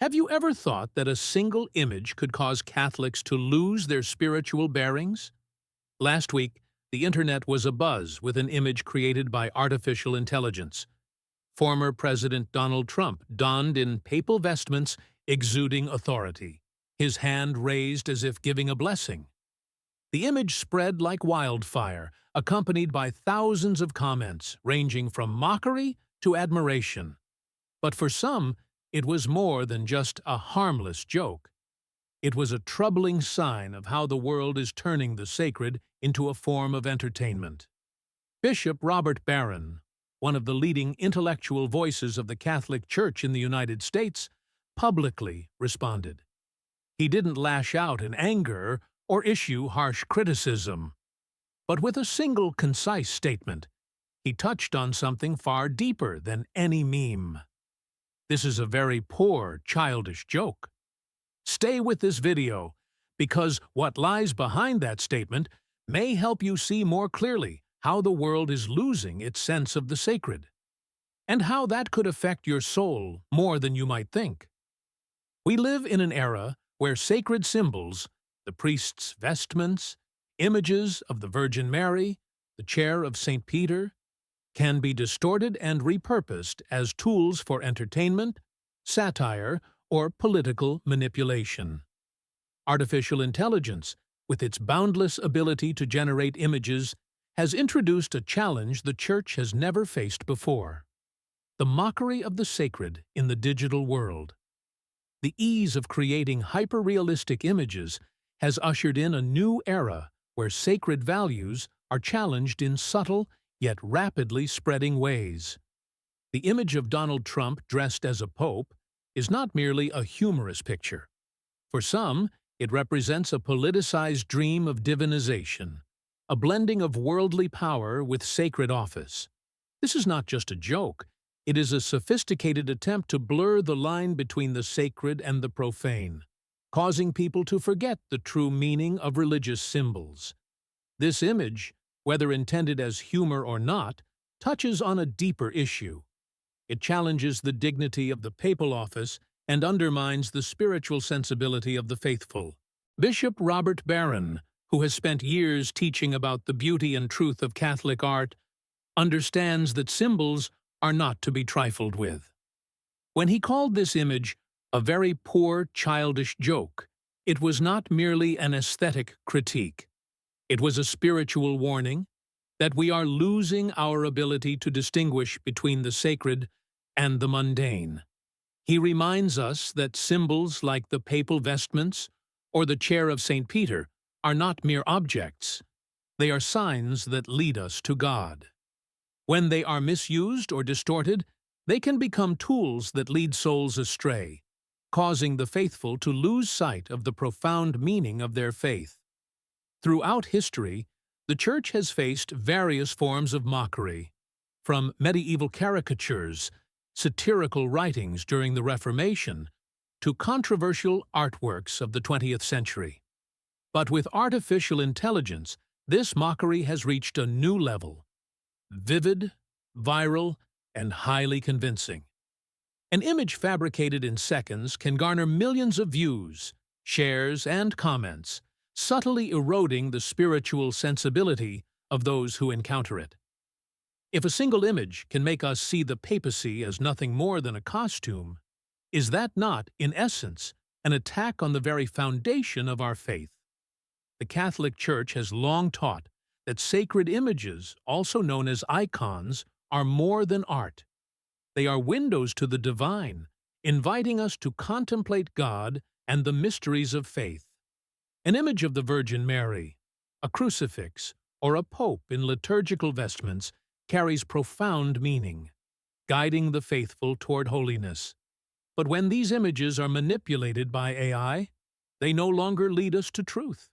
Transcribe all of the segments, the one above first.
Have you ever thought that a single image could cause Catholics to lose their spiritual bearings? Last week, the internet was abuzz with an image created by artificial intelligence. Former President Donald Trump donned in papal vestments, exuding authority, his hand raised as if giving a blessing. The image spread like wildfire, accompanied by thousands of comments ranging from mockery to admiration. But for some, it was more than just a harmless joke. It was a troubling sign of how the world is turning the sacred into a form of entertainment. Bishop Robert Barron, one of the leading intellectual voices of the Catholic Church in the United States, publicly responded. He didn't lash out in anger or issue harsh criticism, but with a single concise statement, he touched on something far deeper than any meme. This is a very poor, childish joke. Stay with this video, because what lies behind that statement may help you see more clearly how the world is losing its sense of the sacred, and how that could affect your soul more than you might think. We live in an era where sacred symbols, the priest's vestments, images of the Virgin Mary, the chair of St. Peter, can be distorted and repurposed as tools for entertainment, satire, or political manipulation. Artificial intelligence, with its boundless ability to generate images, has introduced a challenge the Church has never faced before: the mockery of the sacred in the digital world. The ease of creating hyper-realistic images has ushered in a new era where sacred values are challenged in subtle yet rapidly spreading ways. The image of Donald Trump dressed as a pope is not merely a humorous picture. For some, it represents a politicized dream of divinization, a blending of worldly power with sacred office. This is not just a joke. It is a sophisticated attempt to blur the line between the sacred and the profane, causing people to forget the true meaning of religious symbols. This image, whether intended as humor or not, touches on a deeper issue. It challenges the dignity of the papal office and undermines the spiritual sensibility of the faithful. Bishop Robert Barron, who has spent years teaching about the beauty and truth of Catholic art, understands that symbols are not to be trifled with. When he called this image a very poor, childish joke, it was not merely an aesthetic critique. It was a spiritual warning that we are losing our ability to distinguish between the sacred and the mundane. He reminds us that symbols like the papal vestments or the chair of St. Peter are not mere objects. They are signs that lead us to God. When they are misused or distorted, they can become tools that lead souls astray, causing the faithful to lose sight of the profound meaning of their faith. Throughout history, the Church has faced various forms of mockery, from medieval caricatures, satirical writings during the Reformation, to controversial artworks of the 20th century. But with artificial intelligence, this mockery has reached a new level: vivid, viral, and highly convincing. An image fabricated in seconds can garner millions of views, shares, and comments, subtly eroding the spiritual sensibility of those who encounter it. If a single image can make us see the papacy as nothing more than a costume, is that not, in essence, an attack on the very foundation of our faith? The Catholic Church has long taught that sacred images, also known as icons, are more than art. They are windows to the divine, inviting us to contemplate God and the mysteries of faith. An image of the Virgin Mary, a crucifix, or a pope in liturgical vestments carries profound meaning, guiding the faithful toward holiness. But when these images are manipulated by AI, they no longer lead us to truth.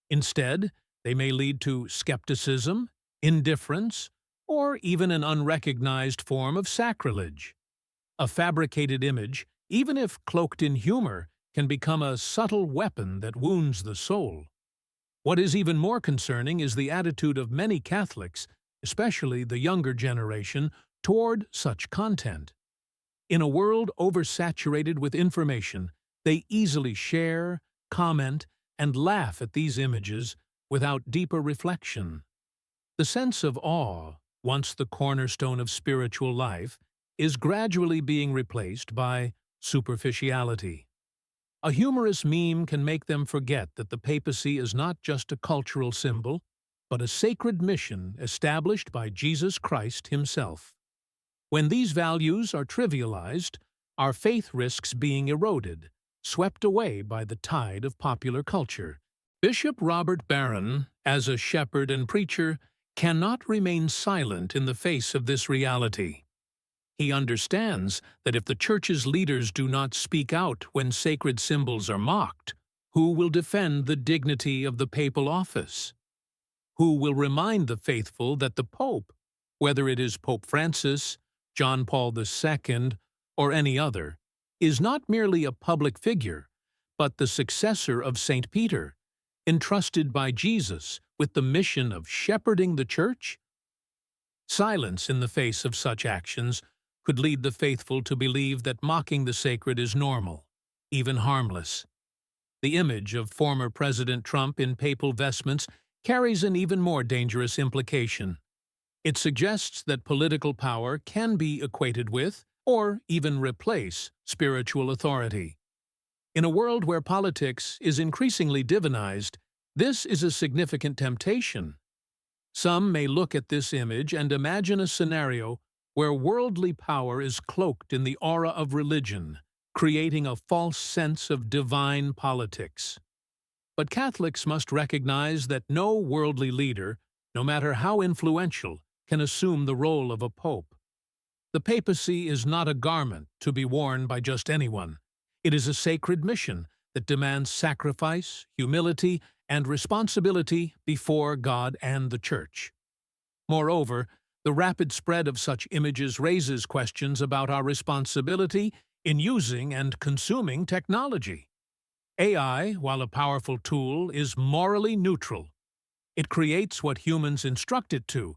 Instead, they may lead to skepticism, indifference, or even an unrecognized form of sacrilege. A fabricated image, even if cloaked in humor, can become a subtle weapon that wounds the soul. What is even more concerning is the attitude of many Catholics, especially the younger generation, toward such content. In a world oversaturated with information, they easily share, comment, and laugh at these images without deeper reflection. The sense of awe, once the cornerstone of spiritual life, is gradually being replaced by superficiality. A humorous meme can make them forget that the papacy is not just a cultural symbol, but a sacred mission established by Jesus Christ himself. When these values are trivialized, our faith risks being eroded, swept away by the tide of popular culture. Bishop Robert Barron, as a shepherd and preacher, cannot remain silent in the face of this reality. He understands that if the Church's leaders do not speak out when sacred symbols are mocked, who will defend the dignity of the papal office? Who will remind the faithful that the Pope, whether it is Pope Francis, John Paul II, or any other, is not merely a public figure, but the successor of St. Peter, entrusted by Jesus with the mission of shepherding the Church? Silence in the face of such actions could lead the faithful to believe that mocking the sacred is normal, even harmless. The image of former President Trump in papal vestments carries an even more dangerous implication. It suggests that political power can be equated with, or even replace, spiritual authority. In a world where politics is increasingly divinized, this is a significant temptation. Some may look at this image and imagine a scenario where worldly power is cloaked in the aura of religion, creating a false sense of divine politics. But Catholics must recognize that no worldly leader, no matter how influential, can assume the role of a pope. The papacy is not a garment to be worn by just anyone. It is a sacred mission that demands sacrifice, humility, and responsibility before God and the Church. Moreover, the rapid spread of such images raises questions about our responsibility in using and consuming technology. AI, while a powerful tool, is morally neutral. It creates what humans instruct it to,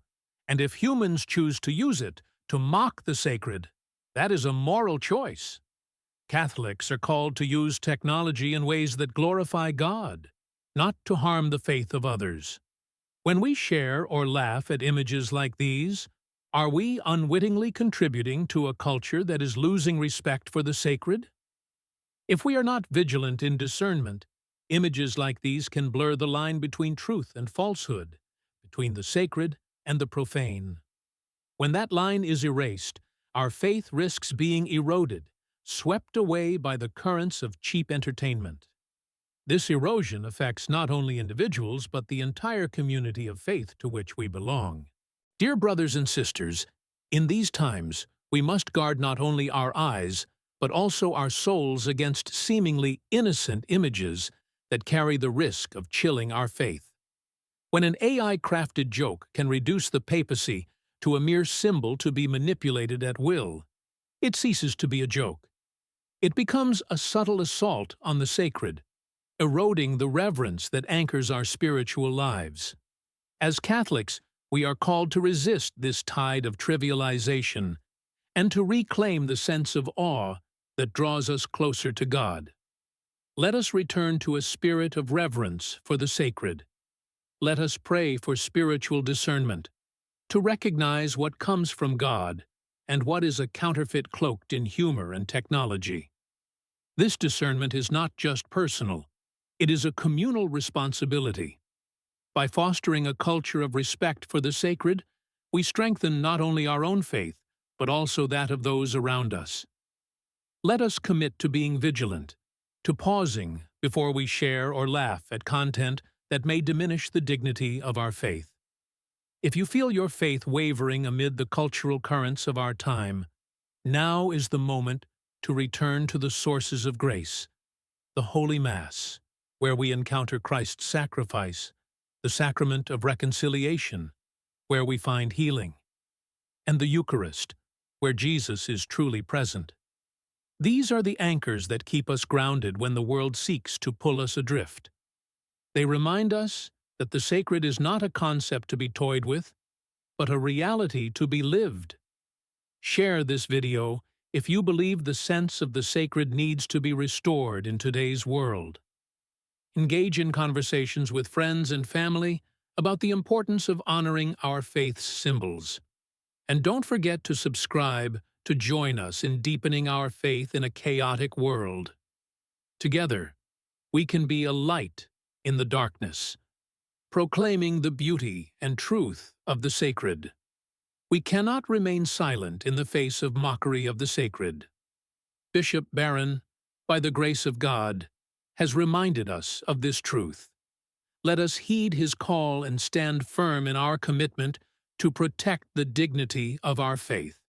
and if humans choose to use it to mock the sacred, that is a moral choice. Catholics are called to use technology in ways that glorify God, not to harm the faith of others. When we share or laugh at images like these, are we unwittingly contributing to a culture that is losing respect for the sacred? If we are not vigilant in discernment, images like these can blur the line between truth and falsehood, between the sacred and the profane. When that line is erased, our faith risks being eroded, swept away by the currents of cheap entertainment. This erosion affects not only individuals but the entire community of faith to which we belong. Dear brothers and sisters, in these times, we must guard not only our eyes, but also our souls against seemingly innocent images that carry the risk of chilling our faith. When an AI-crafted joke can reduce the papacy to a mere symbol to be manipulated at will, it ceases to be a joke. It becomes a subtle assault on the sacred, eroding the reverence that anchors our spiritual lives. As Catholics, we are called to resist this tide of trivialization and to reclaim the sense of awe that draws us closer to God. Let us return to a spirit of reverence for the sacred. Let us pray for spiritual discernment, to recognize what comes from God and what is a counterfeit cloaked in humor and technology. This discernment is not just personal, it is a communal responsibility. By fostering a culture of respect for the sacred, we strengthen not only our own faith, but also that of those around us. Let us commit to being vigilant, to pausing before we share or laugh at content that may diminish the dignity of our faith. If you feel your faith wavering amid the cultural currents of our time, now is the moment to return to the sources of grace, the Holy Mass, where we encounter Christ's sacrifice, the sacrament of reconciliation, where we find healing, and the Eucharist, where Jesus is truly present. These are the anchors that keep us grounded when the world seeks to pull us adrift. They remind us that the sacred is not a concept to be toyed with, but a reality to be lived. Share this video if you believe the sense of the sacred needs to be restored in today's world. Engage in conversations with friends and family about the importance of honoring our faith's symbols. And don't forget to subscribe to join us in deepening our faith in a chaotic world. Together, we can be a light in the darkness, proclaiming the beauty and truth of the sacred. We cannot remain silent in the face of mockery of the sacred. Bishop Barron, by the grace of God, has reminded us of this truth. Let us heed his call and stand firm in our commitment to protect the dignity of our faith.